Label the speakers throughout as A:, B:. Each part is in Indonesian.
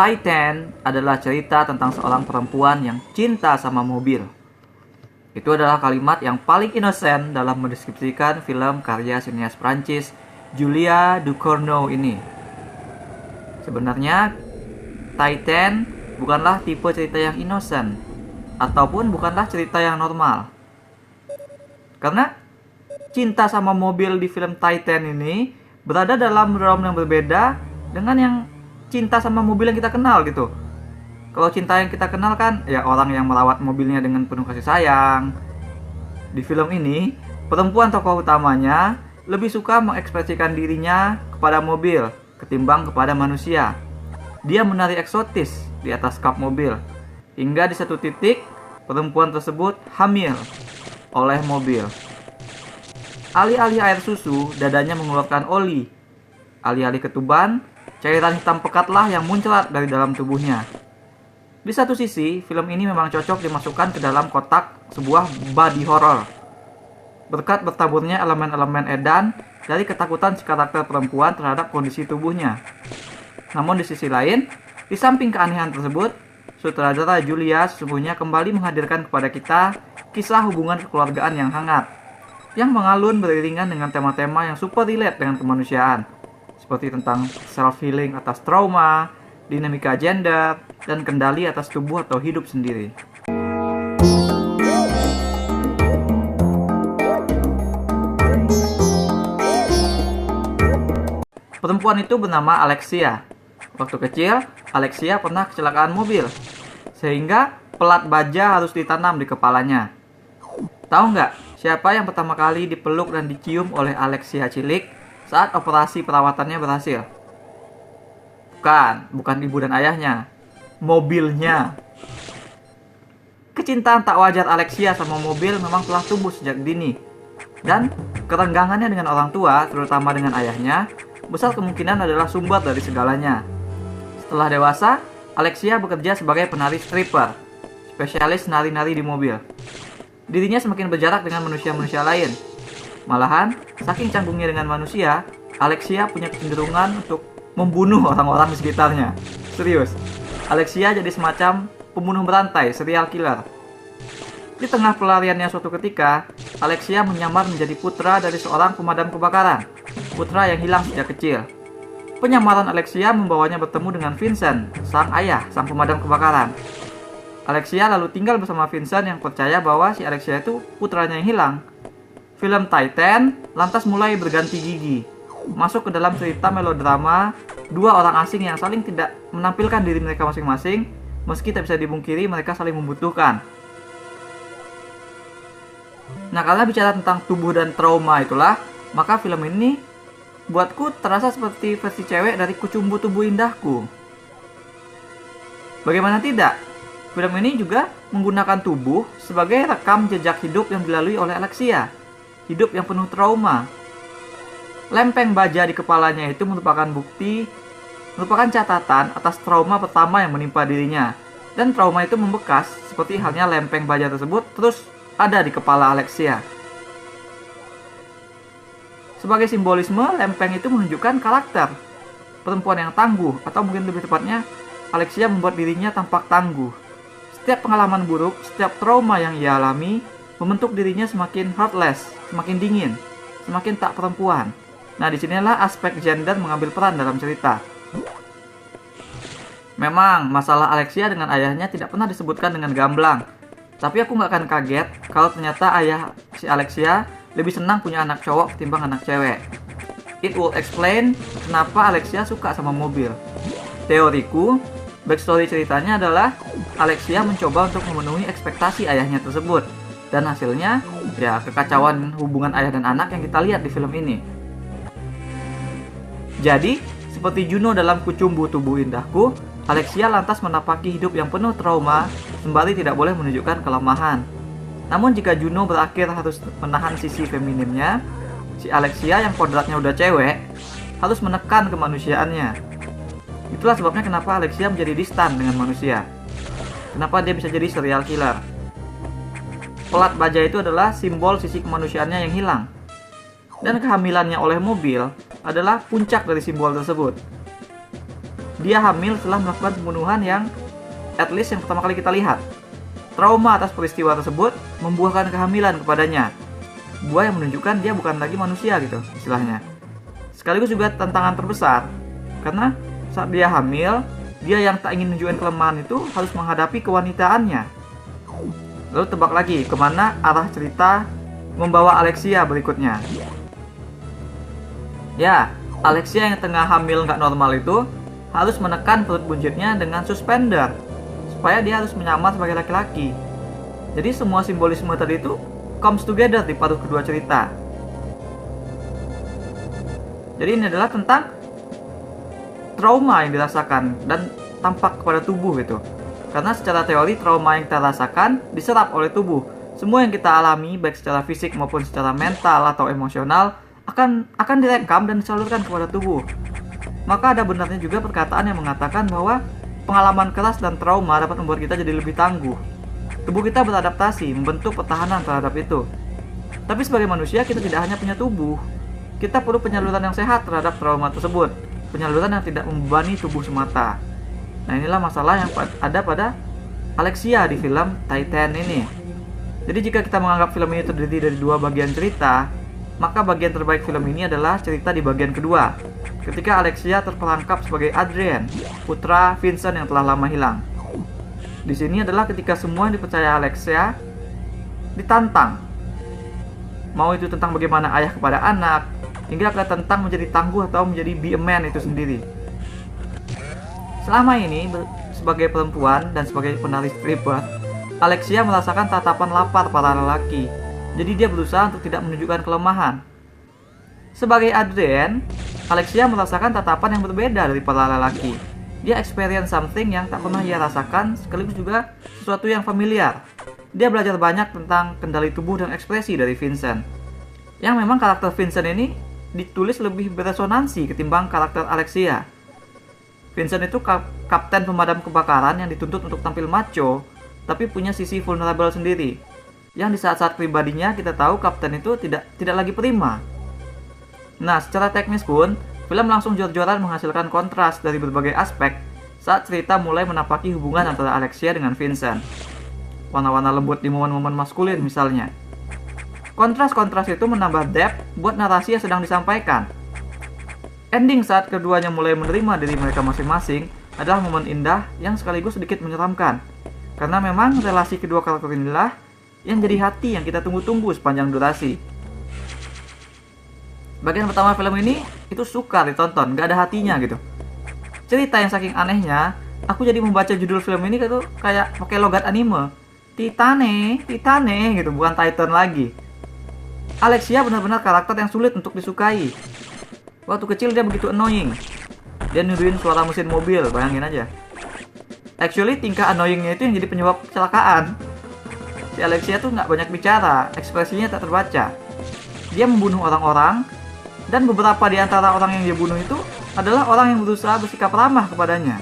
A: Titan adalah cerita tentang seorang perempuan yang cinta sama mobil. Itu adalah kalimat yang paling inosen dalam mendeskripsikan film karya sinias Prancis Julia Ducournau ini. Sebenarnya, Titan bukanlah tipe cerita yang inosen, ataupun bukanlah cerita yang normal. Karena cinta sama mobil di film Titan ini berada dalam realm yang berbeda dengan yang cinta sama mobil yang kita kenal gitu. Kalau cinta yang kita kenal kan ya orang yang merawat mobilnya dengan penuh kasih sayang. Di film ini, perempuan tokoh utamanya lebih suka mengekspresikan dirinya kepada mobil ketimbang kepada manusia. Dia menari eksotis di atas kap mobil, hingga di satu titik perempuan tersebut hamil oleh mobil. Alih-alih air susu, dadanya mengeluarkan oli. Alih-alih ketuban, cairan hitam pekatlah yang muncrat dari dalam tubuhnya. Di satu sisi, film ini memang cocok dimasukkan ke dalam kotak sebuah body horror. Berkat bertaburnya elemen-elemen edan dari ketakutan si karakter perempuan terhadap kondisi tubuhnya. Namun di sisi lain, di samping keanehan tersebut, sutradara Julia sesungguhnya kembali menghadirkan kepada kita kisah hubungan kekeluargaan yang hangat, yang mengalun beriringan dengan tema-tema yang super relate dengan kemanusiaan, seperti tentang self-healing atas trauma, dinamika gender, dan kendali atas tubuh atau hidup sendiri. Perempuan itu bernama Alexia. Waktu kecil, Alexia pernah kecelakaan mobil, sehingga pelat baja harus ditanam di kepalanya. Tahu nggak siapa yang pertama kali dipeluk dan dicium oleh Alexia cilik saat operasi perawatannya berhasil? Bukan ibu dan ayahnya, mobilnya. Kecintaan tak wajar Alexia sama mobil memang telah tumbuh sejak dini. Dan kerenggangannya dengan orang tua, terutama dengan ayahnya, besar kemungkinan adalah sumber dari segalanya. Setelah dewasa, Alexia bekerja sebagai penari stripper, spesialis nari-nari di mobil. Dirinya semakin berjarak dengan manusia-manusia lain. Malahan, saking canggungnya dengan manusia, Alexia punya kecenderungan untuk membunuh orang-orang di sekitarnya. Serius, Alexia jadi semacam pembunuh berantai, serial killer. Di tengah pelariannya suatu ketika, Alexia menyamar menjadi putra dari seorang pemadam kebakaran, putra yang hilang sejak kecil. Penyamaran Alexia membawanya bertemu dengan Vincent, sang ayah, sang pemadam kebakaran. Alexia lalu tinggal bersama Vincent yang percaya bahwa si Alexia itu putranya yang hilang. Film Titan lantas mulai berganti gigi, masuk ke dalam cerita melodrama dua orang asing yang saling tidak menampilkan diri mereka masing-masing, meski tak bisa dipungkiri mereka saling membutuhkan. Nah, karena bicara tentang tubuh dan trauma itulah, maka film ini buatku terasa seperti versi cewek dari Kucumbu Tubuh Indahku. Bagaimana tidak? Film ini juga menggunakan tubuh sebagai rekam jejak hidup yang dilalui oleh Alexia. Hidup yang penuh trauma. Lempeng baja di kepalanya itu merupakan catatan atas trauma pertama yang menimpa dirinya. Dan trauma itu membekas, seperti halnya lempeng baja tersebut terus ada di kepala Alexia. Sebagai simbolisme, lempeng itu menunjukkan karakter perempuan yang tangguh, atau mungkin lebih tepatnya, Alexia membuat dirinya tampak tangguh. Setiap pengalaman buruk, setiap trauma yang ia alami, membentuk dirinya semakin heartless, semakin dingin, semakin tak perempuan. Nah, disinilah aspek gender mengambil peran dalam cerita. Memang, masalah Alexia dengan ayahnya tidak pernah disebutkan dengan gamblang. Tapi aku nggak akan kaget kalau ternyata ayah si Alexia lebih senang punya anak cowok ketimbang anak cewek. It will explain kenapa Alexia suka sama mobil. Teoriku, backstory ceritanya adalah Alexia mencoba untuk memenuhi ekspektasi ayahnya tersebut. Dan hasilnya, ya kekacauan hubungan ayah dan anak yang kita lihat di film ini. Jadi, seperti Juno dalam Kucumbu Tubuh Indahku, Alexia lantas menapaki hidup yang penuh trauma, sembari tidak boleh menunjukkan kelemahan. Namun jika Juno berakhir harus menahan sisi feminimnya, si Alexia yang kodratnya udah cewek, harus menekan kemanusiaannya. Itulah sebabnya kenapa Alexia menjadi distan dengan manusia. Kenapa dia bisa jadi serial killer. Pelat baja itu adalah simbol sisi kemanusiaannya yang hilang. Dan kehamilannya oleh mobil adalah puncak dari simbol tersebut. dia hamil setelah melakukan pembunuhan yang at least yang pertama kali kita lihat. Trauma atas peristiwa tersebut membuahkan kehamilan kepadanya. Buah yang menunjukkan dia bukan lagi manusia gitu istilahnya. Sekaligus juga tantangan terbesar, karena saat dia hamil, dia yang tak ingin menunjukkan kelemahan itu harus menghadapi kewanitaannya. Lalu tebak lagi kemana arah cerita membawa Alexia berikutnya. Ya, Alexia yang tengah hamil nggak normal itu harus menekan perut buncitnya dengan suspender supaya dia harus menyamar sebagai laki-laki. Jadi semua simbolisme tadi itu comes together di paruh kedua cerita. Jadi ini adalah tentang trauma yang dirasakan dan tampak kepada tubuh gitu. Karena secara teori trauma yang kita rasakan diserap oleh tubuh. Semua yang kita alami baik secara fisik maupun secara mental atau emosional akan direkam dan disalurkan kepada tubuh. Maka ada benarnya juga perkataan yang mengatakan bahwa pengalaman keras dan trauma dapat membuat kita jadi lebih tangguh. Tubuh kita beradaptasi, membentuk pertahanan terhadap itu. Tapi sebagai manusia kita tidak hanya punya tubuh. Kita perlu penyaluran yang sehat terhadap trauma tersebut. Penyaluran yang tidak membebani tubuh semata. Nah inilah masalah yang ada pada Alexia di film Titan ini. Jadi jika kita menganggap film ini terdiri dari dua bagian cerita, maka bagian terbaik film ini adalah cerita di bagian kedua, ketika Alexia terperangkap sebagai Adrien, putra Vincent yang telah lama hilang. Di sini adalah ketika semua yang dipercaya Alexia ditantang. Mau itu tentang bagaimana ayah kepada anak, hingga tentang menjadi tangguh atau menjadi be a man itu sendiri. Selama ini, sebagai perempuan dan sebagai penari stripper, Alexia merasakan tatapan lapar para lelaki. Jadi dia berusaha untuk tidak menunjukkan kelemahan. Sebagai Adrien, Alexia merasakan tatapan yang berbeda dari para lelaki. Dia experience something yang tak pernah ia rasakan, sekaligus juga sesuatu yang familiar. Dia belajar banyak tentang kendali tubuh dan ekspresi dari Vincent. Yang memang karakter Vincent ini ditulis lebih beresonansi ketimbang karakter Alexia. Vincent itu kapten pemadam kebakaran yang dituntut untuk tampil macho, tapi punya sisi vulnerable sendiri. Yang di saat-saat pribadinya kita tahu kapten itu tidak lagi prima. Nah, secara teknis pun, film langsung jor-joran menghasilkan kontras dari berbagai aspek saat cerita mulai menapaki hubungan antara Alexia dengan Vincent. Warna-warna lembut di momen-momen maskulin misalnya. Kontras-kontras itu menambah depth buat narasi yang sedang disampaikan. Ending saat keduanya mulai menerima diri mereka masing-masing adalah momen indah yang sekaligus sedikit menyeramkan. Karena memang relasi kedua karakter inilah yang jadi hati yang kita tunggu-tunggu sepanjang durasi. Bagian pertama film ini itu sukar ditonton, gak ada hatinya gitu. Cerita yang saking anehnya, aku jadi membaca judul film ini itu kayak pakai logat anime. Titane gitu, bukan Titan lagi. Alexia benar-benar karakter yang sulit untuk disukai. Waktu kecil dia begitu annoying. Dia niruin suara mesin mobil, bayangin aja. Actually tingkah annoyingnya itu yang jadi penyebab kecelakaan. Si Alexia tuh nggak banyak bicara, ekspresinya tak terbaca. Dia membunuh orang-orang, dan beberapa di antara orang yang dia bunuh itu adalah orang yang berusaha bersikap ramah kepadanya.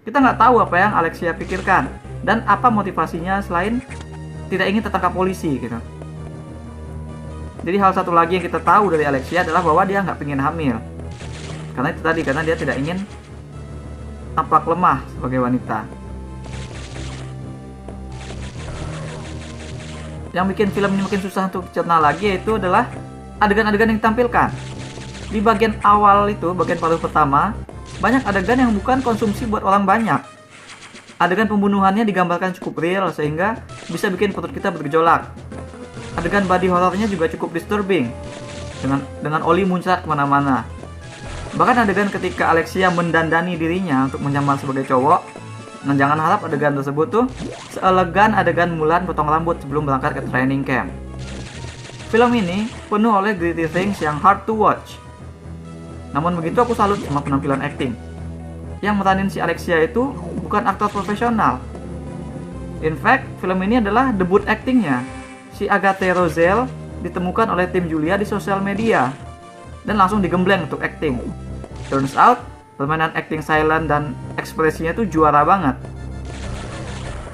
A: Kita nggak tahu apa yang Alexia pikirkan, dan apa motivasinya selain tidak ingin tertangkap polisi gitu. Jadi hal satu lagi yang kita tahu dari Alexia adalah bahwa dia nggak pengen hamil. Karena itu tadi, karena dia tidak ingin tampak lemah sebagai wanita. Yang bikin film ini makin susah untuk dicerna lagi yaitu adalah adegan-adegan yang ditampilkan. Di bagian awal itu, bagian paruh pertama, banyak adegan yang bukan konsumsi buat orang banyak. Adegan pembunuhannya digambarkan cukup real sehingga bisa bikin perut kita bergejolak. Adegan body horornya juga cukup disturbing, dengan oli muncrat kemana-mana. Bahkan adegan ketika Alexia mendandani dirinya untuk menyamar sebagai cowok, dan jangan harap adegan tersebut tuh seelegan adegan Mulan potong rambut sebelum berangkat ke training camp. Film ini penuh oleh gritty things yang hard to watch. Namun begitu aku salut sama penampilan acting. Yang meranin si Alexia itu bukan aktor profesional. In fact, film ini adalah debut actingnya. Si Agathe Rosel ditemukan oleh tim Julia di sosial media dan langsung digembleng untuk acting. Turns out, permainan acting silent dan ekspresinya itu juara banget.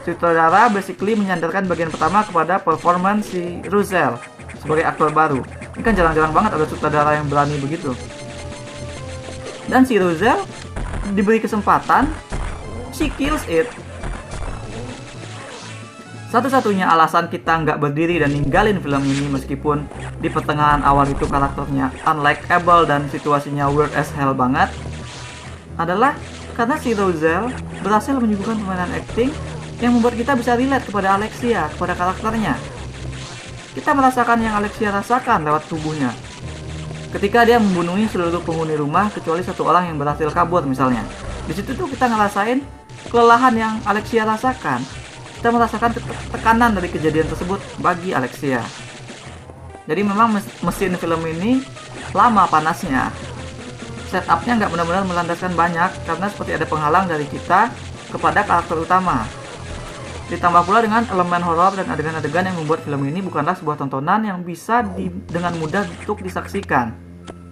A: Sutradara basically menyandarkan bagian pertama kepada performance si Rosel sebagai aktor baru. Ini kan jarang-jarang banget ada sutradara yang berani begitu. Dan si Rosel diberi kesempatan, she kills it. Satu-satunya alasan kita nggak berdiri dan ninggalin film ini meskipun di pertengahan awal itu karakternya unlikable dan situasinya weird as hell banget adalah karena si Roselle berhasil menyuguhkan permainan acting yang membuat kita bisa relate kepada Alexia, kepada karakternya. Kita merasakan yang Alexia rasakan lewat tubuhnya. Ketika dia membunuhi seluruh penghuni rumah kecuali satu orang yang berhasil kabur misalnya. Di situ tuh kita ngerasain kelelahan yang Alexia rasakan. Kita merasakan tekanan dari kejadian tersebut bagi Alexia. Jadi memang mesin film ini lama panasnya. Setupnya nggak benar-benar melandaskan banyak karena seperti ada penghalang dari kita kepada karakter utama. Ditambah pula dengan elemen horor dan adegan-adegan yang membuat film ini bukanlah sebuah tontonan yang bisa dengan mudah untuk disaksikan,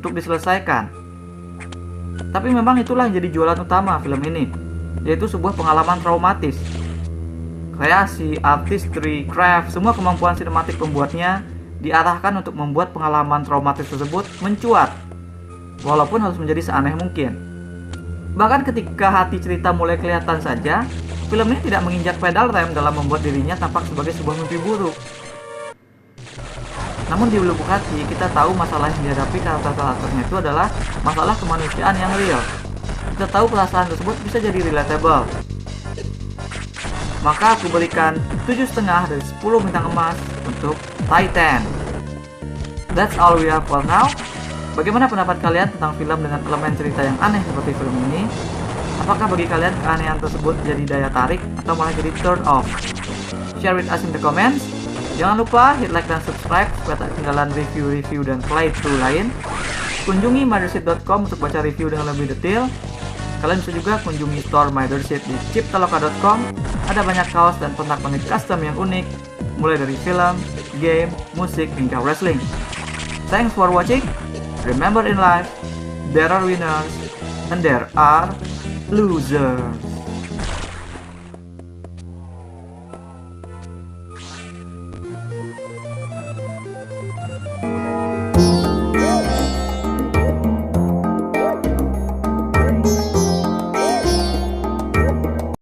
A: untuk diselesaikan. Tapi memang itulah yang jadi jualan utama film ini, yaitu sebuah pengalaman traumatis. Kreasi, artistry, craft, semua kemampuan sinematik pembuatnya diarahkan untuk membuat pengalaman traumatis tersebut mencuat, walaupun harus menjadi seaneh mungkin. Bahkan ketika hati cerita mulai kelihatan saja, film ini tidak menginjak pedal rem dalam membuat dirinya tampak sebagai sebuah mimpi buruk. Namun di lubuk hati, kita tahu masalah yang dihadapi karakter-karakternya itu adalah masalah kemanusiaan yang real. Kita tahu perasaan tersebut bisa jadi relatable. Maka aku berikan 7,5 dari 10 bintang emas untuk Titan. That's all we have for now. Bagaimana pendapat kalian tentang film dengan elemen cerita yang aneh seperti film ini? Apakah bagi kalian keanehan tersebut jadi daya tarik atau malah jadi turn off? Share with us in the comments. Jangan lupa hit like dan subscribe supaya tak ketinggalan review-review dan playthrough lain. Kunjungi mothership.com untuk baca review dengan lebih detail. Kalian bisa juga kunjungi store Mothership di chiptaloka.com. Ada banyak kaos dan pernak-pernik custom yang unik, mulai dari film, game, musik, hingga wrestling. Thanks for watching. Remember in life, there are winners and there are losers.